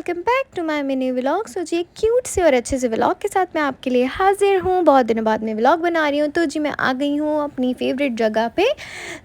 Welcome back to my mini vlog. So जी एक cute से और अच्छे से व्लॉग के साथ मैं आपके लिए हाजिर हूँ। बहुत दिनों बाद मैं व्लॉग बना रही हूँ। तो जी मैं आ गई हूँ अपनी फेवरेट जगह पे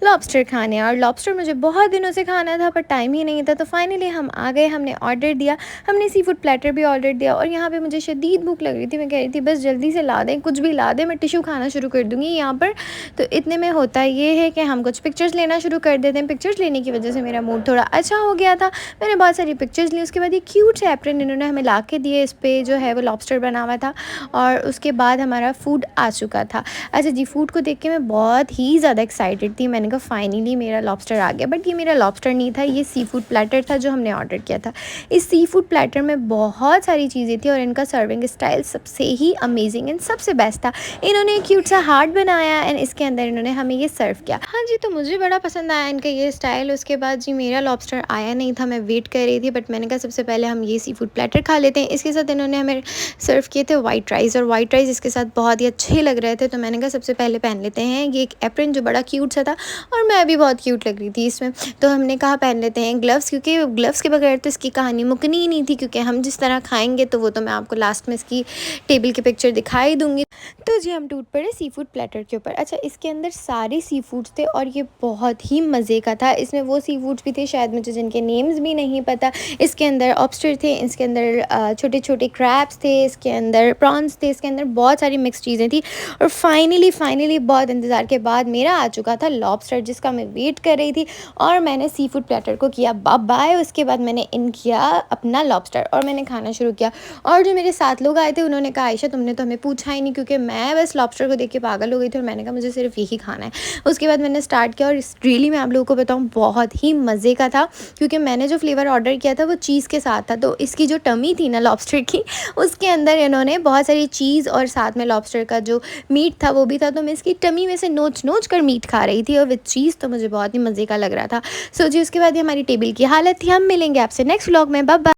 लॉबस्टर खाने, और लॉबस्टर मुझे बहुत दिनों से खाना था पर टाइम ही नहीं था। तो फाइनली हम आ गए, हमने ऑर्डर दिया, हमने सी फूड प्लेटर भी ऑर्डर दिया। और यहाँ पर मुझे शदीद भूख लग रही थी। मैं कह रही थी बस जल्दी से ला दें, कुछ भी ला दें, मैं टिशू खाना शुरू कर दूँगी यहाँ पर। तो इतने में होता ये है कि हम कुछ पिक्चर्स लेना शुरू कर देते हैं। पिक्चर्स लेने की वजह से मेरा मूड थोड़ा अच्छा हो गया था। मैंने बहुत सारी पिक्चर्स ली। उसके बाद ये क्यूट से एप्रन इन्होंने हमें ला के दिए, इस पे जो है वो लॉबस्टर बना हुआ था। और उसके बाद हमारा फ़ूड आ चुका था। अच्छा जी, फ़ूड को देख के मैं बहुत ही ज़्यादा एक्साइटेड थी। मैंने कहा फाइनली मेरा लॉबस्टर आ गया। बट ये मेरा लॉबस्टर नहीं था, ये सी फूड प्लेटर था जो हमने ऑर्डर किया था। इस सी फूड प्लेटर में बहुत सारी चीज़ें थी और इनका सर्विंग स्टाइल सबसे ही अमेजिंग एंड सबसे बेस्ट था। इन्होंने क्यूट सा हार्ट बनाया एंड इसके अंदर इन्होंने हमें ये सर्व किया। हाँ जी, तो मुझे बड़ा पसंद आया इनका ये स्टाइल। उसके बाद जी मेरा लॉबस्टर आया नहीं था, मैं वेट कर रही थी। बट मैंने कहा सबसे पहले हम ये सी फूड प्लेटर खा लेते हैं। इसके साथ इन्होंने हमें सर्व किए थे वाइट राइस, और वाइट राइस इसके साथ बहुत ही अच्छे लग रहे थे। तो मैंने कहा सबसे पहले पहन लेते हैं ये एक एप्रन जो बड़ा क्यूट सा था, और मैं भी बहुत क्यूट लग रही थी इसमें। तो हमने कहा पहन लेते हैं ग्लव्स, क्योंकि ग्लव्स के बगैर तो इसकी कहानी मुकनी ही नहीं थी। क्योंकि हम जिस तरह खाएंगे तो वो तो मैं आपको लास्ट में इसकी टेबल की पिक्चर दिखाई दूंगी। तो जी हम टूट पड़े सी फूड प्लेटर के ऊपर। अच्छा, इसके अंदर सारे सी फूड्स थे और ये बहुत ही मज़े का था। इसमें वो सी फूड्स भी थे शायद मुझे जिनके नेम्स भी नहीं पता। इसके अंदर ऑब्स्टर थे, इसके अंदर छोटे छोटे क्रैब्स थे, इसके अंदर प्रॉन्स थे, इसके अंदर बहुत सारी मिक्स चीज़ें थी। और फाइनली बहुत इंतज़ार के बाद मेरा आ चुका था लॉबस्टर, जिसका मैं वेट कर रही थी। और मैंने सी फूड प्लेटर को किया बाय। उसके बाद मैंने इन किया अपना लॉबस्टर और मैंने खाना शुरू किया। और जो मेरे साथ लोग आए थे उन्होंने कहा आयशा तुमने तो हमें पूछा ही नहीं, क्योंकि मैं बस लॉबस्टर को देख के पागल हो गई थी और मैंने कहा मुझे सिर्फ यही खाना है। उसके बाद मैंने स्टार्ट किया और रियली मैं आप लोगों को बताऊँ बहुत ही मज़े का था। क्योंकि मैंने जो फ्लेवर ऑर्डर किया था वो चीज़ के साथ था। तो इसकी जो टमी थी ना लॉबस्टर की, उसके अंदर इन्होंने बहुत सारी चीज़ और साथ में लॉबस्टर का जो मीट था वो भी था। तो मैं इसकी टमी में से नोच कर मीट खा रही थी और विद चीज़, तो मुझे बहुत ही मज़े का लग रहा था। सो जी उसके बाद ही हमारी टेबल की हालत थी। हम मिलेंगे आपसे नेक्स्ट व्लॉग में। Bye bye.